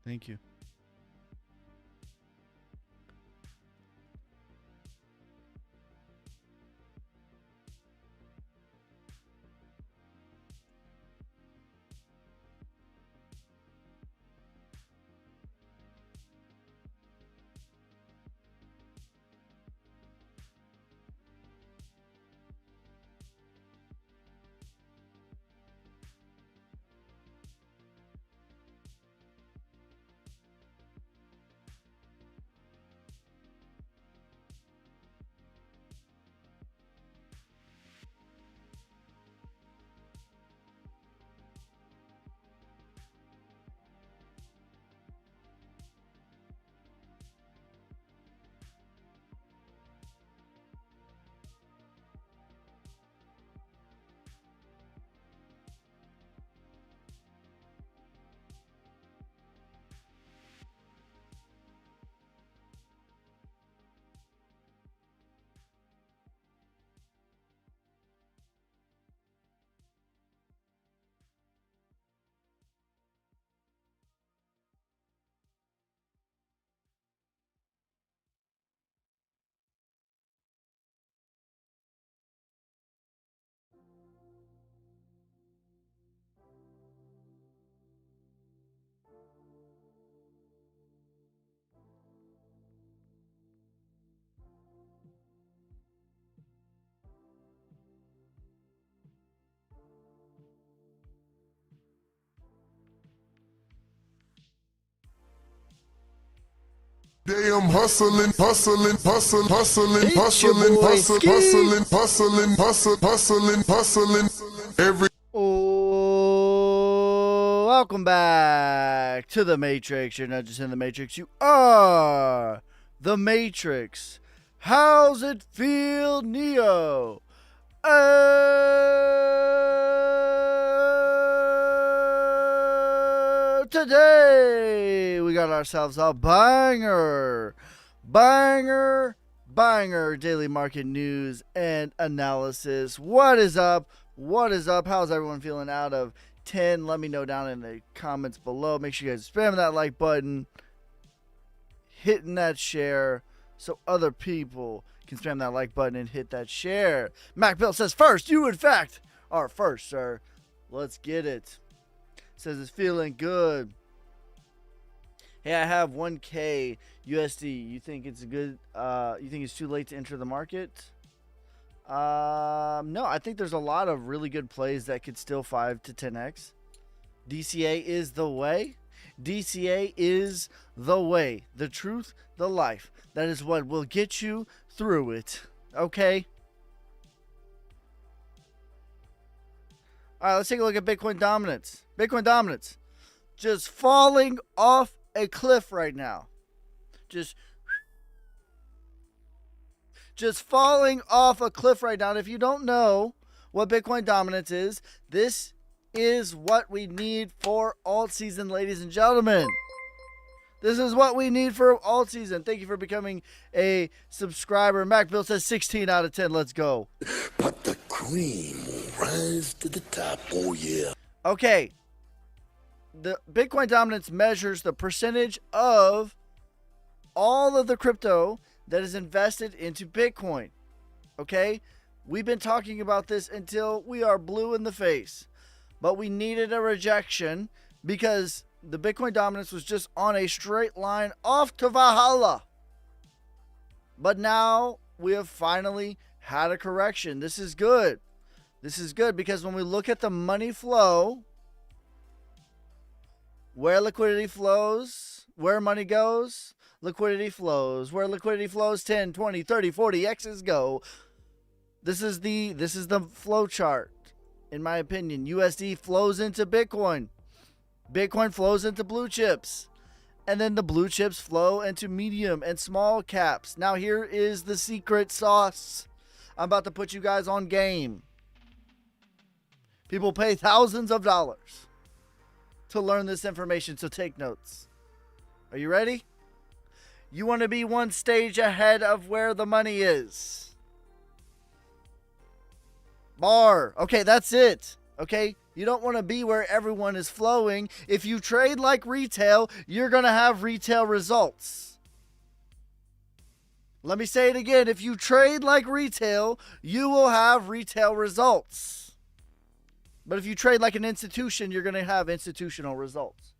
Thank you. Damn hustling, hustling, hustling, hustling, It's your hustling, boy, hustling, Ski. hustling, hustling, hustling, hustling. Every Oh, welcome back to the Matrix. You're not just in the Matrix, you are the Matrix. How's it feel, Neo? Today we got ourselves a banger daily market news and analysis. What is up? How's everyone feeling out of 10? Let me know down in the comments below. Make sure you guys spam that like button, hitting that share so other people can spam that like button and hit that share. Mac Bill says first. You in fact are first, sir. Let's get it. Says it's feeling good. Hey, I have 1K USD. You think it's good? You think it's too late to enter the market? No, I think there's a lot of really good plays that could still 5 to 10x. DCA is the way. DCA is the way. The truth, the life. That is what will get you through it. Okay? All right, let's take a look at Bitcoin dominance. Bitcoin dominance just falling off a cliff right now. Just falling off a cliff right now. And if you don't know what Bitcoin dominance is, this is what we need for alt season, ladies and gentlemen. This is what we need for alt season. Thank you for becoming a subscriber. MacBill says 16 out of 10. Let's go. But the cream will rise to the top. Oh, yeah. Okay. The Bitcoin dominance measures the percentage of all of the crypto that is invested into Bitcoin. Okay? We've been talking about this until we are blue in the face. But we needed a rejection because the Bitcoin dominance was just on a straight line off to Valhalla. But now we have finally had a correction. This is good. This is good because when we look at the money flow, where liquidity flows, where money goes, liquidity flows. Where liquidity flows, 10, 20, 30, 40 X's go. This is the flow chart. In my opinion, USD flows into Bitcoin. Bitcoin flows into blue chips. And then the blue chips flow into medium and small caps. Now here is the secret sauce. I'm about to put you guys on game. People pay thousands of dollars to learn this information, so take notes. Are you ready? You want to be one stage ahead of where the money is. Bar. Okay, that's it. Okay, You don't want to be where everyone is flowing. If you trade like retail, you're going to have retail results. Let me say it again. If you trade like retail, you will have retail results. But if you trade like an institution, you're going to have institutional results.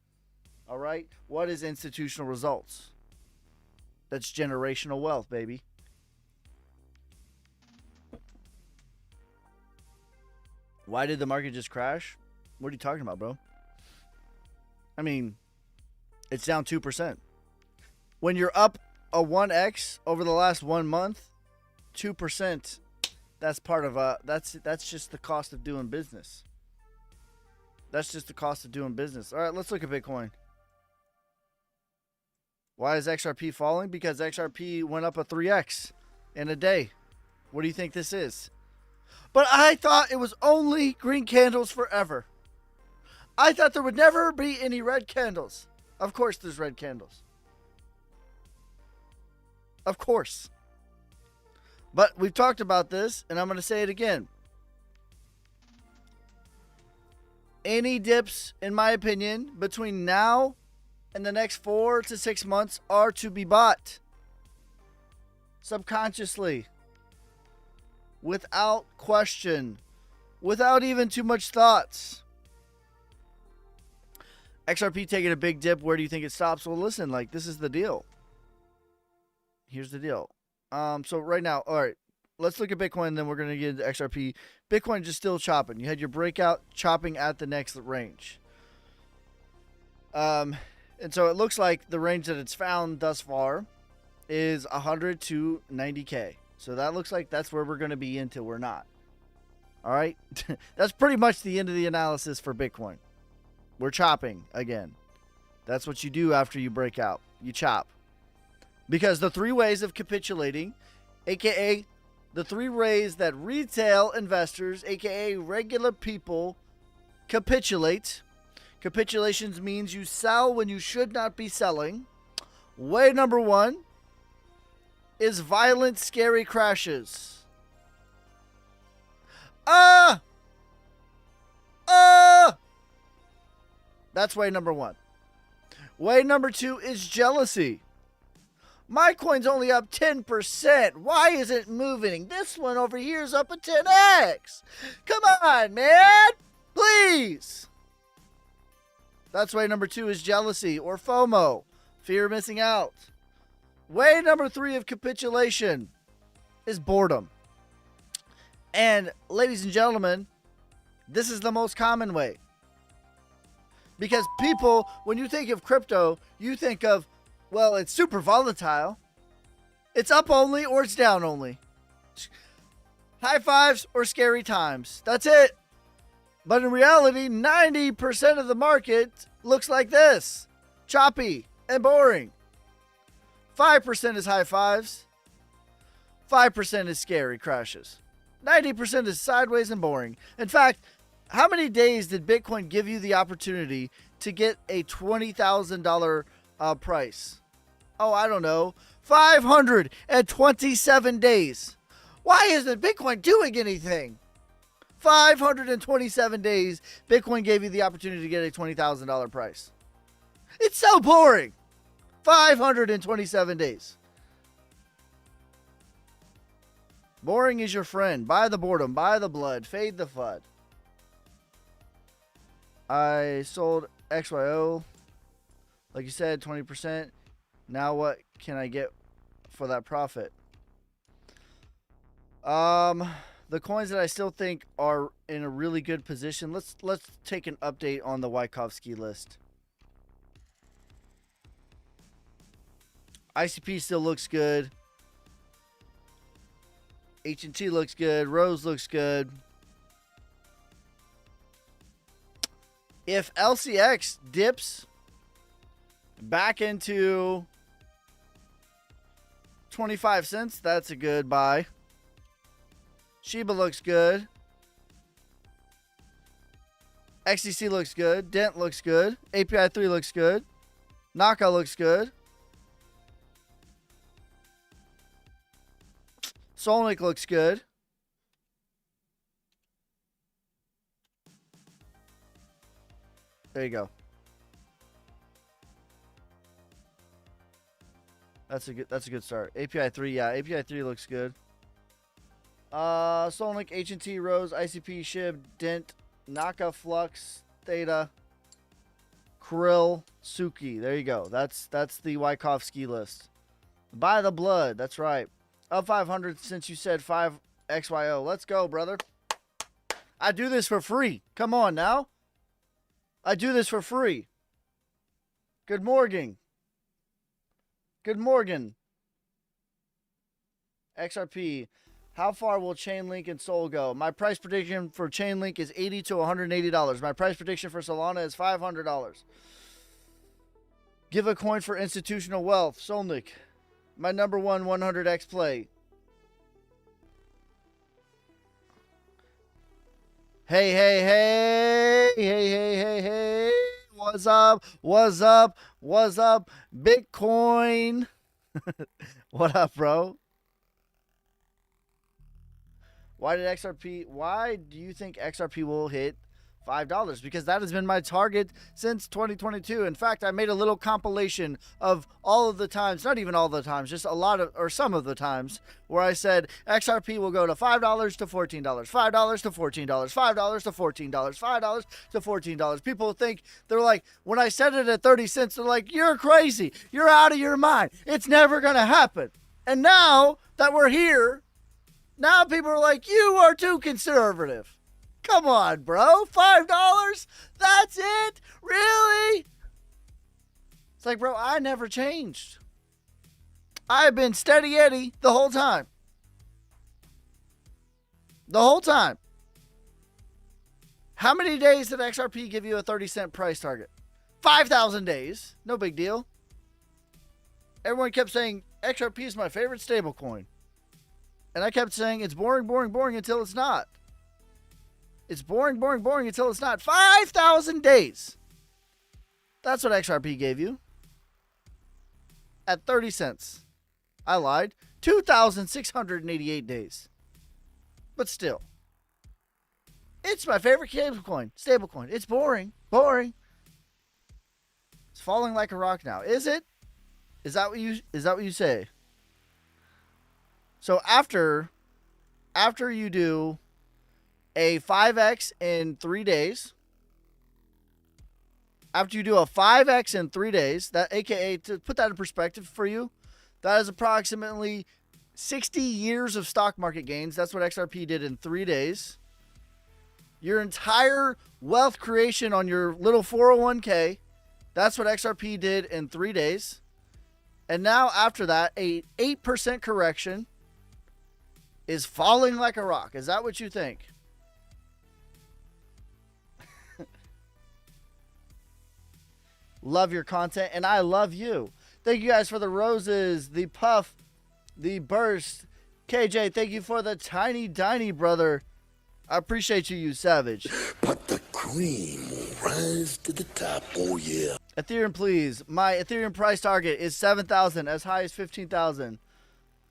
All right? What is institutional results? That's generational wealth, baby. Why did the market just crash? What are you talking about, bro? I mean, it's down 2%. When you're up a 1x over the last 1 month, 2%, that's part of that's just the cost of doing business. That's just the cost of doing business. All right, let's look at Bitcoin. Why is XRP falling? Because XRP went up a 3x in a day. What do you think this is? But I thought it was only green candles forever. I thought there would never be any red candles. Of course there's red candles. Of course. But we've talked about this, and I'm going to say it again. Any dips, in my opinion, between now and the next 4 to 6 months are to be bought. Subconsciously. Without question. Without even too much thoughts. XRP taking a big dip. Where do you think it stops? Well, listen, like, this is the deal. Here's the deal. So right now, all right, let's look at Bitcoin, then we're going to get into XRP. Bitcoin just still chopping. You had your breakout chopping at the next range. And so it looks like the range that it's found thus far is 100 to 90K. So that looks like that's where we're going to be until we're not. All right. That's pretty much the end of the analysis for Bitcoin. We're chopping again. That's what you do after you break out. You chop. Because the 3 ways of capitulating, aka the 3 ways that retail investors, aka regular people, capitulate. Capitulations means you sell when you should not be selling. Way number 1 is violent, scary crashes. That's way number 1. Way number 2 is jealousy. My coin's only up 10%. Why is it moving? This one over here is up a 10x. Come on, man. Please. That's way number 2 is jealousy or FOMO. Fear of missing out. Way number 3 of capitulation is boredom. And ladies and gentlemen, this is the most common way. Because people, when you think of crypto, you think of, well, it's super volatile. It's up only or it's down only. High fives or scary times. That's it. But in reality, 90% of the market looks like this. Choppy and boring. 5% is high fives. 5% is scary crashes. 90% is sideways and boring. In fact, how many days did Bitcoin give you the opportunity to get a $20,000 price? Oh, I don't know. 527 days. Why isn't Bitcoin doing anything? 527 days, Bitcoin gave you the opportunity to get a $20,000 price. It's so boring. 527 days. Boring is your friend. Buy the boredom. Buy the blood. Fade the FUD. I sold XYO. Like you said, 20%. Now what can I get for that profit? The coins that I still think are in a really good position. Let's take an update on the Wyckoffsky list. ICP still looks good. H&T looks good. Rose looks good. If LCX dips back into 25 cents, that's a good buy. Shiba looks good. XDC looks good. Dent looks good. API 3 looks good. Naka looks good. Solnik looks good. There you go. That's a good start. API 3, yeah. API 3 looks good. Solnik, H&T, Rose, ICP, Shib, Dent, Naka, Flux, Theta, Krill, Suki. There you go. That's the Wyckoffsky list. By the blood. That's right. Up 500 since you said 5XYO. Let's go, brother. I do this for free. Come on now. I do this for free. Good morning. Good morning. XRP. How far will Chainlink and Sol go? My price prediction for Chainlink is $80 to $180. My price prediction for Solana is $500. Give a coin for institutional wealth. Solnik. My number one 100x play. Hey, hey, hey. Hey, hey, hey, hey. What's up? What's up? What's up? Bitcoin. What up, bro? Why do you think XRP will hit $5? Because that has been my target since 2022. In fact, I made a little compilation of all of the times, not even all the times, just a lot of, or some of the times, where I said XRP will go to $5 to $14, $5 to $14, $5 to $14, $5 to $14. People think, they're like, when I said it at 30 cents, they're like, you're crazy. You're out of your mind. It's never going to happen. And now that we're here, now people are like, you are too conservative. Come on, bro. $5? That's it? Really? It's like, bro, I never changed. I've been steady Eddie the whole time. The whole time. How many days did XRP give you a 30-cent price target? 5,000 days. No big deal. Everyone kept saying, XRP is my favorite stablecoin. And I kept saying, it's boring, boring, boring until it's not. It's boring, boring, boring until it's not. 5,000 days. That's what XRP gave you. At 30 cents. I lied. 2,688 days. But still. It's my favorite stablecoin. It's boring. Boring. It's falling like a rock now. Is it? Is that what you say? So after you do a 5x in 3 days, after you do a 5x in 3 days, that AKA, to put that in perspective for you, that is approximately 60 years of stock market gains. That's what XRP did in 3 days. Your entire wealth creation on your little 401k, that's what XRP did in 3 days. And now after that, a 8% correction is falling like a rock. Is that what you think? Love your content, and I love you. Thank you guys for the roses, the puff, the burst. KJ, thank you for the tiny, tiny brother. I appreciate you, you savage. But the cream will rise to the top, oh yeah. Ethereum, please. My Ethereum price target is 7,000, as high as 15,000.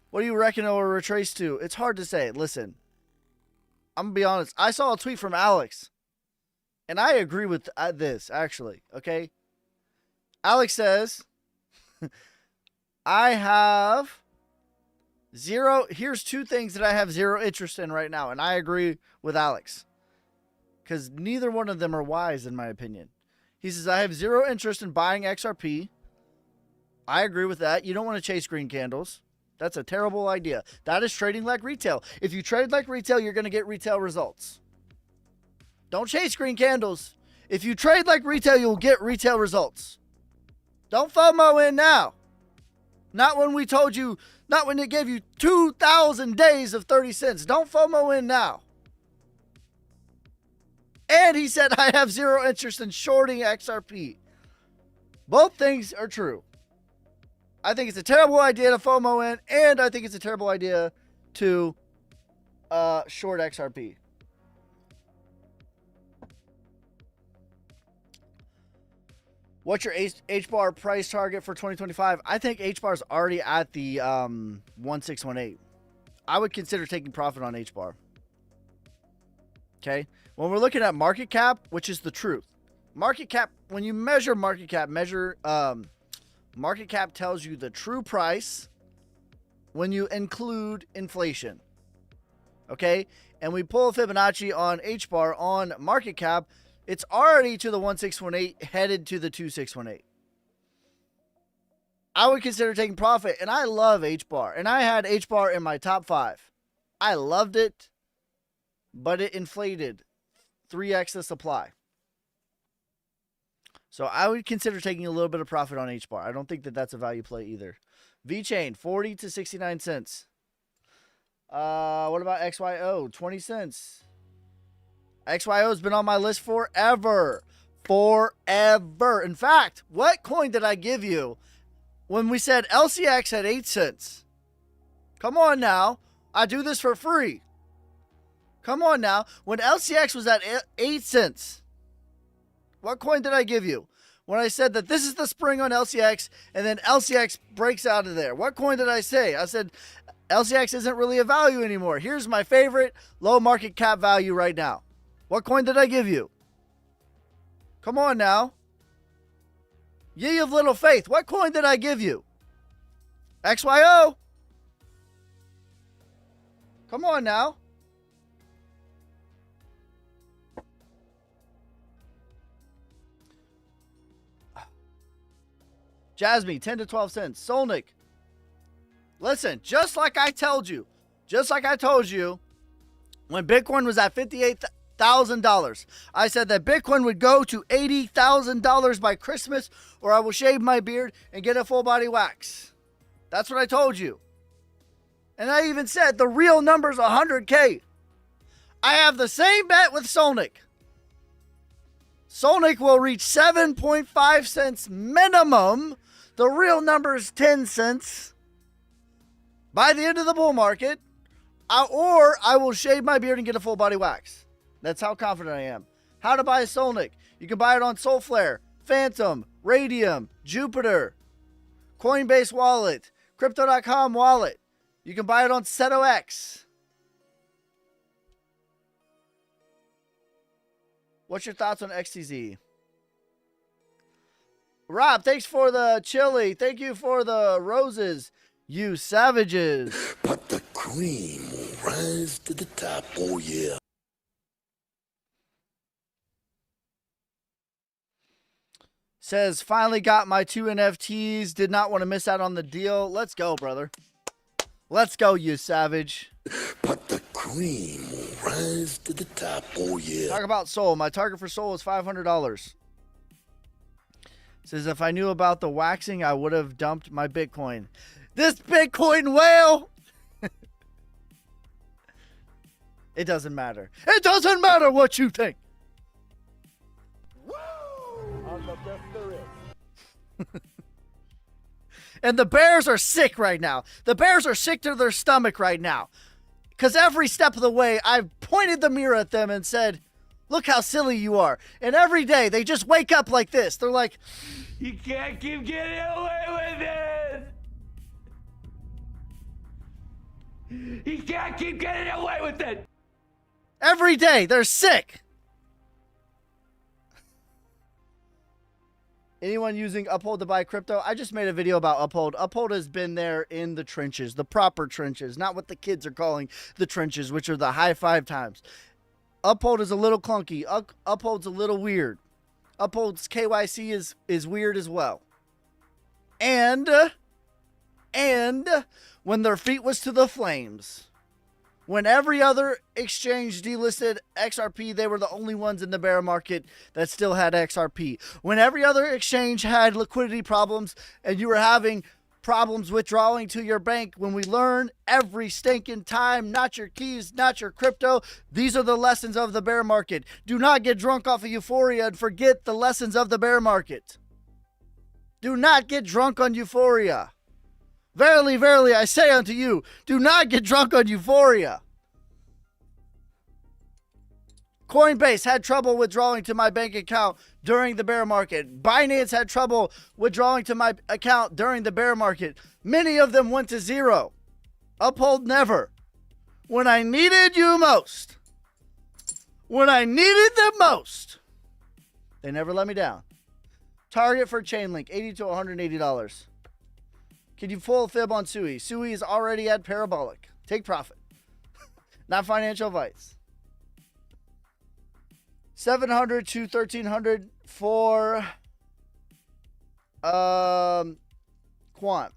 What do you reckon it will retrace to? It's hard to say. Listen, I'm going to be honest. I saw a tweet from Alex, and I agree with this, actually, okay? Alex says, I have zero. Here's 2 things that I have zero interest in right now, and I agree with Alex, because neither one of them are wise, in my opinion. He says, I have zero interest in buying XRP. I agree with that. You don't want to chase green candles. That's a terrible idea. That is trading like retail. If you trade like retail, you're going to get retail results. Don't chase green candles. If you trade like retail, you'll get retail results. Don't FOMO in now. Not when we told you, not when it gave you 2,000 days of 30 cents. Don't FOMO in now. And he said, I have zero interest in shorting XRP. Both things are true. I think it's a terrible idea to FOMO in, and I think it's a terrible idea to short XRP. What's your H-bar price target for 2025? I think H-bar is already at the 1618. I would consider taking profit on H-bar. Okay? When we're looking at market cap, which is the truth, Market cap, when you measure market cap, market cap tells you the true price when you include inflation. Okay? And we pull a Fibonacci on H-bar on market cap, it's already to the 1618, headed to the 2618. I would consider taking profit, and I love H-bar. And I had H-bar in my top 5. I loved it, but it inflated 3x the supply. So I would consider taking a little bit of profit on H-bar. I don't think that that's a value play either. V-Chain, 40 to 69 cents. What about XYO? 20 cents. XYO has been on my list forever. Forever. In fact, what coin did I give you when we said LCX at 8 cents? Come on now. I do this for free. Come on now. When LCX was at 8 cents, what coin did I give you? When I said that this is the spring on LCX and then LCX breaks out of there. What coin did I say? I said LCX isn't really a value anymore. Here's my favorite low market cap value right now. What coin did I give you? Come on now. Ye of little faith. What coin did I give you? XYO. Come on now. Jasmine, 10 to 12 cents. Solnick. Listen, just like I told you, when Bitcoin was at $58,000, I said that Bitcoin would go to $80,000 by Christmas, or I will shave my beard and get a full body wax. That's what I told you. And I even said the real number's 100K. I have the same bet with Solnick. Solnick will reach 7.5 cents minimum. The real number is 10 cents by the end of the bull market, or I will shave my beard and get a full body wax. That's how confident I am. How to buy a Solnick. You can buy it on Solflare, Phantom, Radium, Jupiter, Coinbase Wallet, Crypto.com Wallet. You can buy it on SetoX. What's your thoughts on XTZ? Rob, thanks for the chili. Thank you for the roses, you savages. But the cream will rise to the top, oh yeah. Says, finally got my 2 NFTs. Did not want to miss out on the deal. Let's go, brother. Let's go, you savage. But the cream will rise to the top, oh yeah. Talk about Sol. My target for Sol is $500. Says, if I knew about the waxing, I would have dumped my Bitcoin. This Bitcoin whale! It doesn't matter. It doesn't matter what you think. Woo! I'm the best there is. And the Bears are sick right now. The Bears are sick to their stomach right now. Because every step of the way, I've pointed the mirror at them and said, look how silly you are. And every day, they just wake up like this. They're like, you can't keep getting away with it. You can't keep getting away with it. every day, they're sick. Anyone using Uphold to buy crypto? I just made a video about Uphold. Uphold has been there in the trenches, the proper trenches, not what the kids are calling the trenches, which are the high five times. Uphold is a little clunky. Uphold's a little weird. Uphold's KYC is weird as well. And when their feet was to the flames, when every other exchange delisted XRP, they were the only ones in the bear market that still had XRP. When every other exchange had liquidity problems and you were having problems withdrawing to your bank, when we learn every stinking time, not your keys, not your crypto, these are the lessons of the bear market. Do not get drunk off of euphoria and forget the lessons of the bear market. Do not get drunk on euphoria. Verily, verily, I say unto you, do not get drunk on euphoria. Coinbase had trouble withdrawing to my bank account during the bear market. Binance had trouble withdrawing to my account during the bear market. Many of them went to zero. Uphold never. When I needed you most, when I needed them most, They never let me down. Target for Chainlink, $80 to $180. Can you pull a fib on Sui? Sui is already at parabolic. Take profit. Not financial advice. 700 to 1300 for Quant.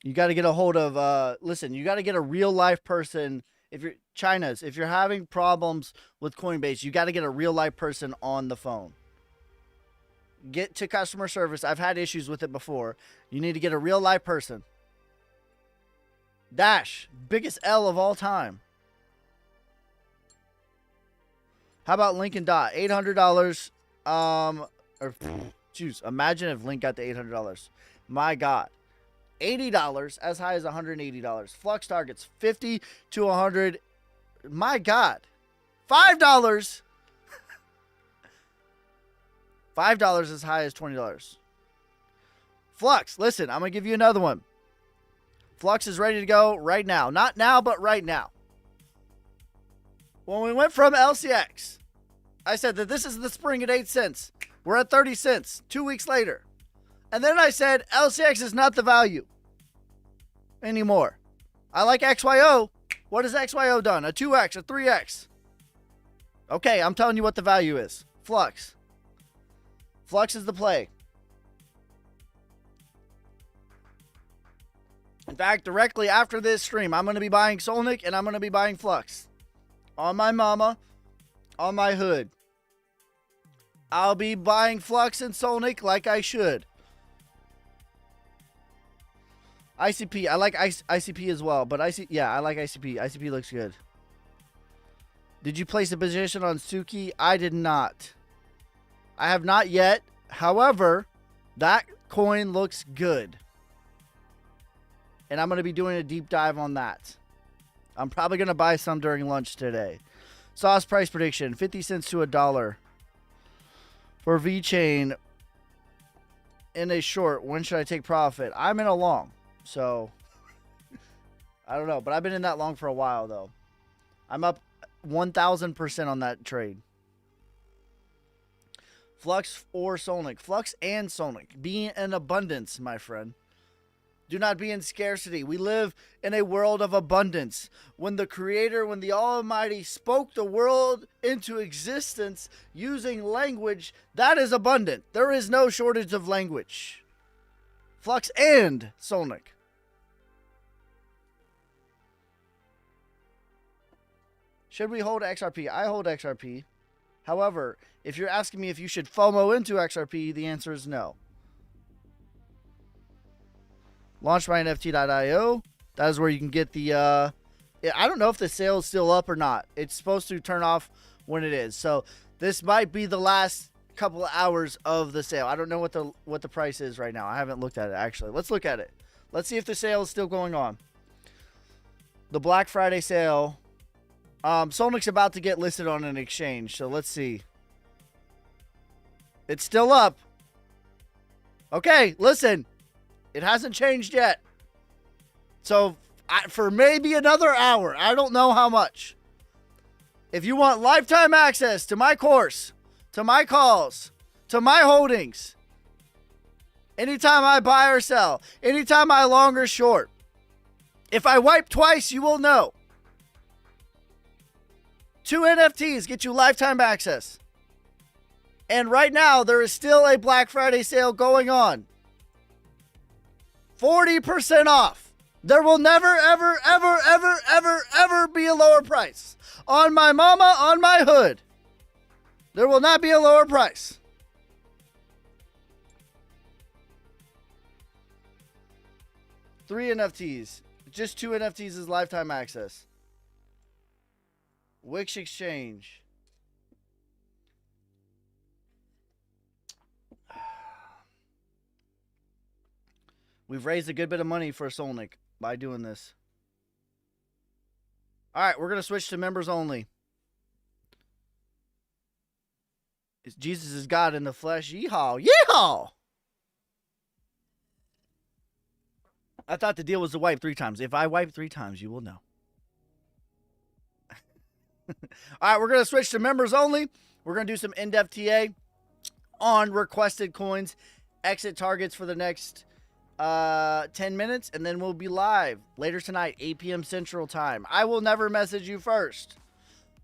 You got to get a hold of, listen, you got to get a real life person. If you're having problems with Coinbase, you got to get a real life person on the phone. Get to customer service. I've had issues with it before. You need to get a real life person. Dash, biggest L of all time. How about Lincoln Dot? $800. Imagine if Link got the $800. My God. $80 as high as $180. Flux targets 50 to 100. My God. $5. $5 as high as $20. Flux, listen, I'm going to give you another one. Flux is ready to go right now. Not now, but right now. When we went from LCX, I said that this is the spring at 8 cents. We're at 30 cents 2 weeks later. And then I said LCX is not the value anymore. I like XYO. What has XYO done? A 2X, a 3X. Okay, I'm telling you what the value is. Flux. Flux is the play. In fact, directly after this stream, I'm going to be buying Solnic and I'm going to be buying Flux. On my mama, on my hood. I'll be buying Flux and Solnic like I should. ICP, I like ICP as well, but I like ICP. ICP looks good. Did you place a position on Suki? I did not. I have not yet. However, that coin looks good. And I'm going to be doing a deep dive on that. I'm probably going to buy some during lunch today. Sauce price prediction, 50 cents to $1. For VeChain in a short, when should I take profit? I'm in a long. So, I don't know. But I've been in that long for a while, though. I'm up 1,000% on that trade. Flux or Solnic. Flux and Solnic. Be in abundance, my friend. Do not be in scarcity. We live in a world of abundance. When the Creator, when the Almighty spoke the world into existence using language, that is abundant. There is no shortage of language. Flux and Solnic. Should we hold XRP? I hold XRP. However, if you're asking me if you should FOMO into XRP, the answer is no. LaunchMyNFT.io. That is where you can get the... I don't know if the sale is still up or not. It's supposed to turn off when it is. So this might be the last couple of hours of the sale. I don't know what the price is right now. I haven't looked at it, actually. Let's look at it. Let's see if the sale is still going on. The Black Friday sale... Solnic's about to get listed on an exchange, so let's see. It's still up. Okay, listen. It hasn't changed yet. So, for maybe another hour, I don't know how much. If you want lifetime access to my course, to my calls, to my holdings, anytime I buy or sell, anytime I long or short, if I wipe twice, you will know. 2 NFTs get you lifetime access. And right now, there is still a Black Friday sale going on. 40% off. There will never, ever, ever, ever, ever, ever be a lower price. On my mama, on my hood. There will not be a lower price. Three NFTs. Just 2 NFTs is lifetime access. Wix Exchange. We've raised a good bit of money for Solnic by doing this. All right, we're going to switch to members only. Jesus is God in the flesh. Yeehaw. Yeehaw. I thought the deal was to wipe 3 times. If I wipe 3 times, you will know. All right, we're going to switch to members only. We're going to do some in-depth TA on requested coins, exit targets for the next 10 minutes, and then we'll be live later tonight, 8 p.m. Central Time. I will never message you first.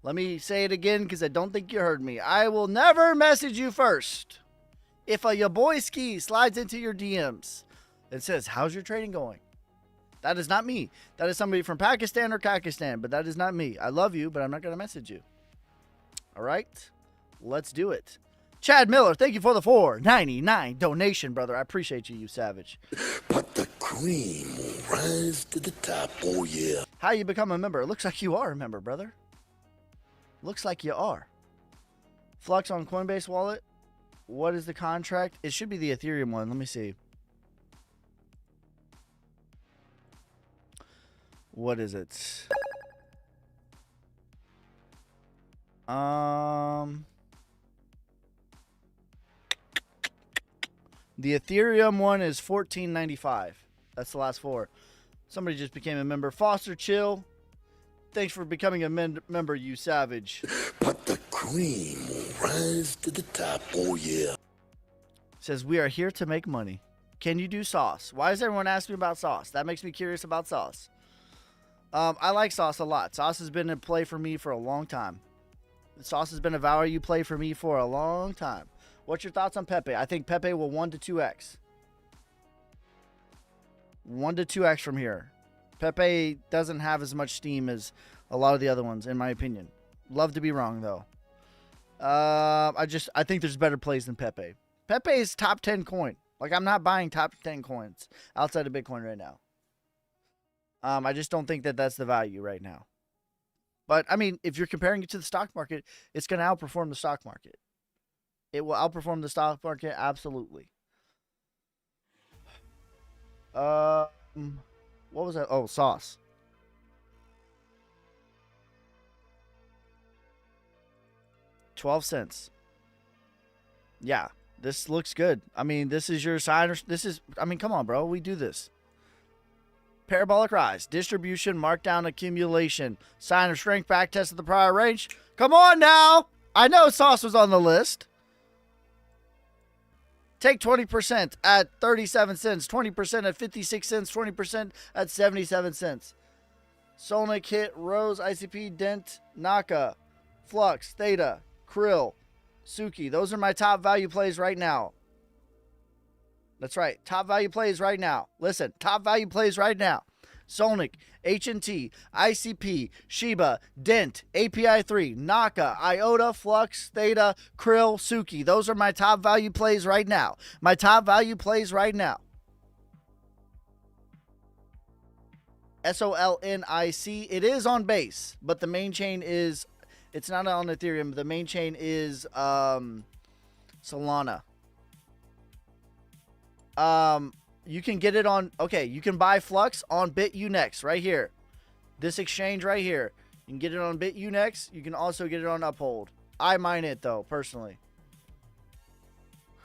Let me say it again because I don't think you heard me. I will never message you first. If your boy Ski slides into your DMs and says, how's your trading going? That is not me. That is somebody from Pakistan or Kakistan, but that is not me. I love you, but I'm not going to message you. All right, let's do it. Chad Miller, thank you for the $4.99 donation, brother. I appreciate you, you savage. But the cream will rise to the top, oh yeah. How you become a member? It looks like you are a member, brother. Looks like you are. Flux on Coinbase wallet. What is the contract? It should be the Ethereum one. Let me see. What is it? The Ethereum one is $14.95. That's the last four. Somebody just became a member. Foster Chill. Thanks for becoming a member, you savage. But the cream will rise to the top, oh yeah. Says, we are here to make money. Can you do sauce? Why is everyone asking me about sauce? That makes me curious about sauce. I like sauce a lot. Sauce has been in play for me for a long time. Sauce has been a value play for me for a long time. What's your thoughts on Pepe? I think Pepe will 1 to 2x. 1 to 2x from here. Pepe doesn't have as much steam as a lot of the other ones, in my opinion. Love to be wrong, though. I think there's better plays than Pepe. Pepe is top 10 coin. Like, I'm not buying top 10 coins outside of Bitcoin right now. I just don't think that that's the value right now. But, I mean, if you're comparing it to the stock market, it's going to outperform the stock market. It will outperform the stock market, absolutely. What was that? Oh, sauce. $0.12. Yeah, this looks good. I mean, this is your sign. I mean, come on, bro. We do this. Parabolic rise, distribution, markdown, accumulation, sign of strength, back test of the prior range. Come on now. I know sauce was on the list. Take 20% at 37 cents, 20% at 56 cents, 20% at 77 cents. Solnic hit, Rose, ICP, Dent, Naka, Flux, Theta, Krill, Suki. Those are my top value plays right now. That's right. Top value plays right now. Listen, top value plays right now. Solnic, HNT, ICP, Shiba, Dent, API3, Naka, IOTA, Flux, Theta, Krill, Suki. Those are my top value plays right now. My top value plays right now. SOLNIC. It is on base, but the main chain is, it's not on Ethereum. The main chain is Solana. You can get it on, okay, you can buy Flux on BitUnex right here. This exchange right here. You can get it on BitUnex. You can also get it on Uphold. I mine it, though, personally.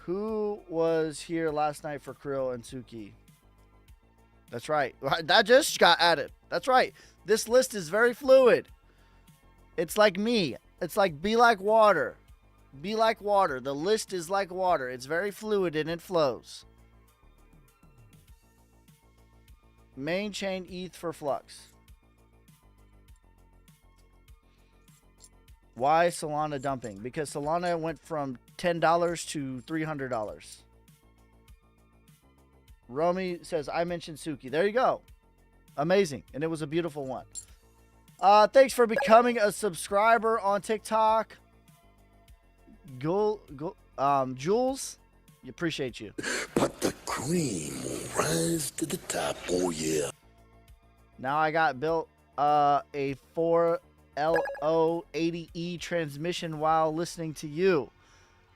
Who was here last night for Krill and Suki? That's right. That just got added. That's right. This list is very fluid. It's like me. It's like be like water. Be like water. The list is like water. It's very fluid and it flows. Main chain ETH for Flux. Why Solana dumping? Because Solana went from $10 to $300. Romy says, I mentioned Suki. There you go. Amazing. And it was a beautiful one. Thanks for becoming a subscriber on TikTok. Jules, we appreciate you. But the cream will rise to the top, oh yeah. Now I got built a 4LO80E transmission while listening to you.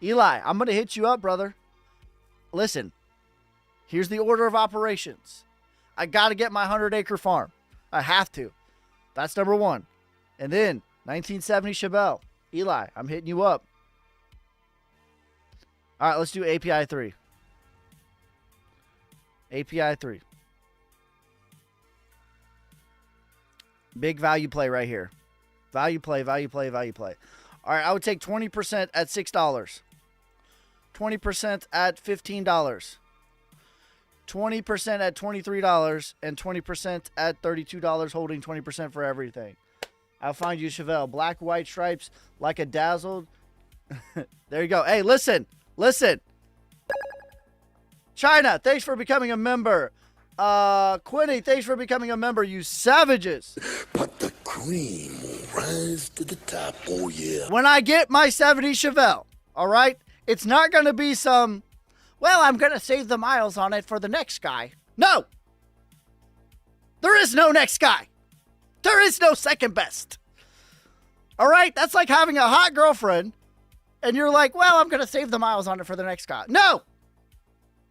Eli, I'm going to hit you up, brother. Listen, here's the order of operations. I got to get my 100-acre farm. I have to. That's number one. And then 1970 Chabelle. Eli, I'm hitting you up. All right, let's do API 3. API 3. Big value play right here. Value play, value play, value play. All right, I would take 20% at $6. 20% at $15. 20% at $23 and 20% at $32, holding 20% for everything. I'll find you, Chevelle. Black, white stripes like a dazzled. There you go. Hey, listen. China, thanks for becoming a member. Quinny, thanks for becoming a member, you savages. But the cream will rise to the top, oh yeah. When I get my 70 Chevelle, all right, it's not going to be some, well, I'm going to save the miles on it for the next guy. No. There is no next guy. There is no second best. All right, that's like having a hot girlfriend, and you're like, well, I'm going to save the miles on it for the next guy. No.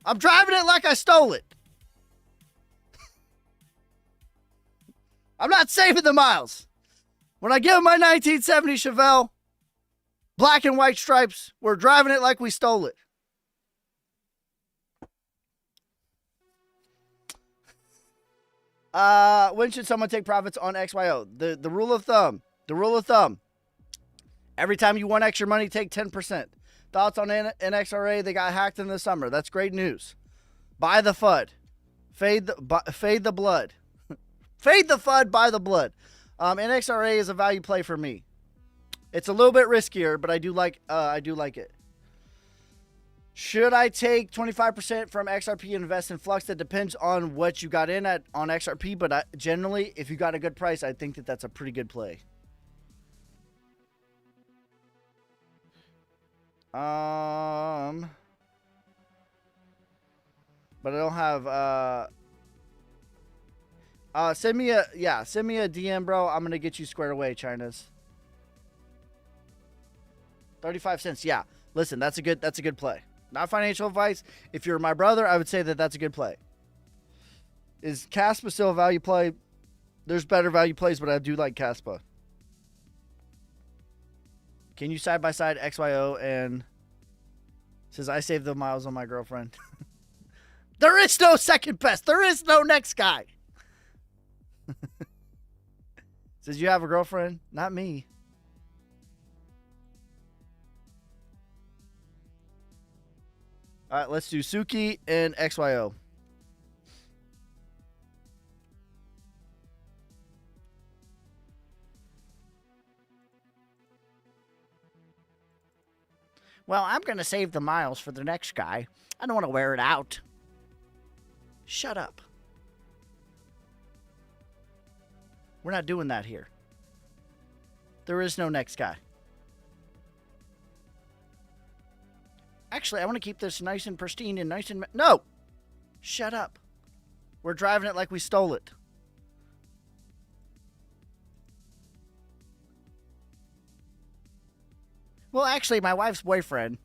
I'm driving it like I stole it. I'm not saving the miles. When I give my 1970 Chevelle, black and white stripes, we're driving it like we stole it. When should someone take profits on XYO? The rule of thumb. Every time you want extra money, take 10%. Thoughts on NXRA? They got hacked in the summer. That's great news. Buy the FUD. Fade the blood. Fade the FUD, buy the blood. NXRA is a value play for me. It's a little bit riskier, but I do like it. Should I take 25% from XRP and invest in Flux? That depends on what you got in on XRP, but generally, if you got a good price, I think that's a pretty good play. But I don't have send me a DM, bro. I'm gonna get you squared away, China's. 35 cents. Yeah. Listen, that's a good play. Not financial advice. If you're my brother, I would say that's a good play. Is Caspa still a value play? There's better value plays, but I do like Caspa. Can you side by side XYO and says I saved the miles on my girlfriend? There is no second best. There is no next guy. Says you have a girlfriend? Not me. All right, let's do Suki and XYO. Well, I'm going to save the miles for the next guy. I don't want to wear it out. Shut up. We're not doing that here. There is no next guy. Actually, I want to keep this nice and pristine and nice and... No! Shut up. We're driving it like we stole it. Well, actually, my wife's boyfriend.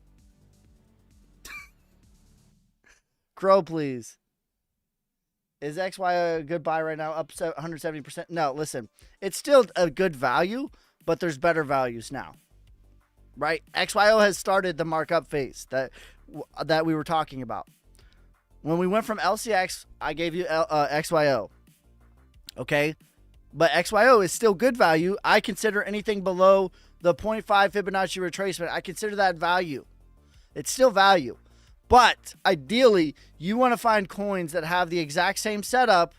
Crow, please. Is XY a good buy right now? Up 170%? No, listen. It's still a good value, but there's better values now. Right? XYO has started the markup phase that we were talking about. When we went from LCX, I gave you XYO. Okay? But XYO is still good value. I consider anything below the 0.5 Fibonacci retracement, I consider that value. It's still value. But ideally, you want to find coins that have the exact same setup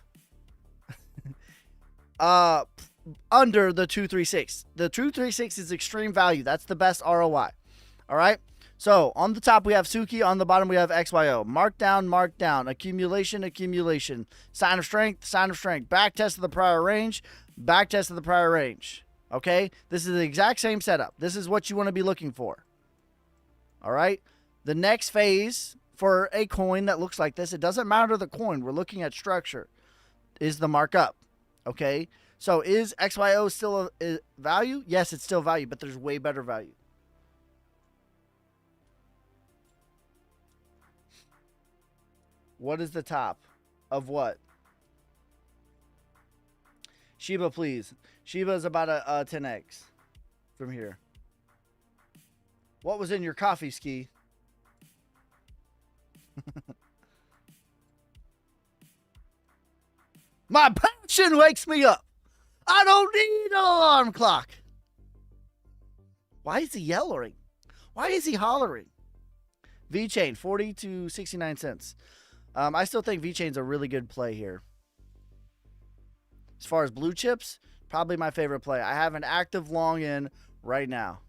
under the 236. The 236 is extreme value. That's the best ROI. All right? So, on the top, we have Suki. On the bottom, we have XYO. Mark down. Accumulation. Sign of strength. Back test of the prior range. Okay? This is the exact same setup. This is what you want to be looking for. All right? The next phase for a coin that looks like this, it doesn't matter the coin. We're looking at structure, is the markup. Okay? So, is XYO still a value? Yes, it's still value, but there's way better value. What is the top of what? Shiba, please. Shiba is about a 10x from here. What was in your coffee, Ski? My passion wakes me up. I don't need an alarm clock. Why is he yelling? Why is he hollering? VeChain, 40 to 69 cents. I still think VeChain's a really good play here. As far as blue chips, probably my favorite play. I have an active long in right now.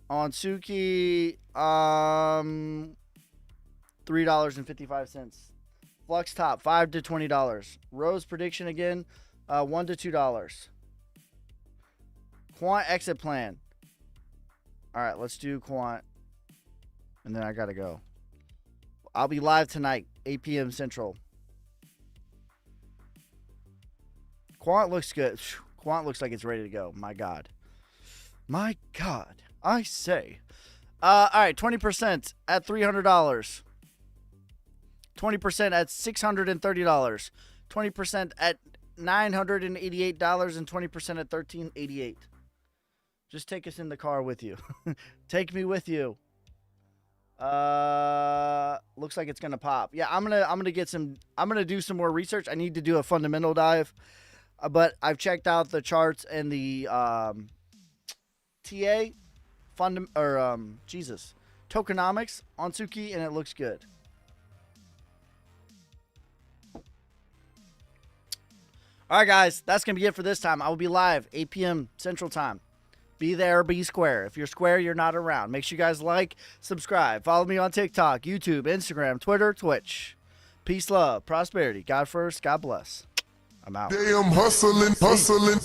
On Suki, $3.55. Flux top, $5 to $20. Rose prediction again, $1 to $2. Quant exit plan. All right, let's do Quant. And then I got to go. I'll be live tonight, 8 p.m. Central. Quant looks good. Quant looks like it's ready to go. My God. My God. I say. All right, 20% at $300. 20% at $630. 20% at $988 and 20% at $1,388. Just take us in the car with you. Take me with you. Looks like it's gonna pop. Yeah, I'm gonna do some more research. I need to do a fundamental dive, but I've checked out the charts and the TA tokenomics on Suki, and it looks good. All right, guys, that's gonna be it for this time. I will be live 8 p.m. Central Time. Be there, be square. If you're square, you're not around. Make sure you guys like, subscribe. Follow me on TikTok, YouTube, Instagram, Twitter, Twitch. Peace, love, prosperity. God first, God bless. I'm out. Day I'm hustling, hustling.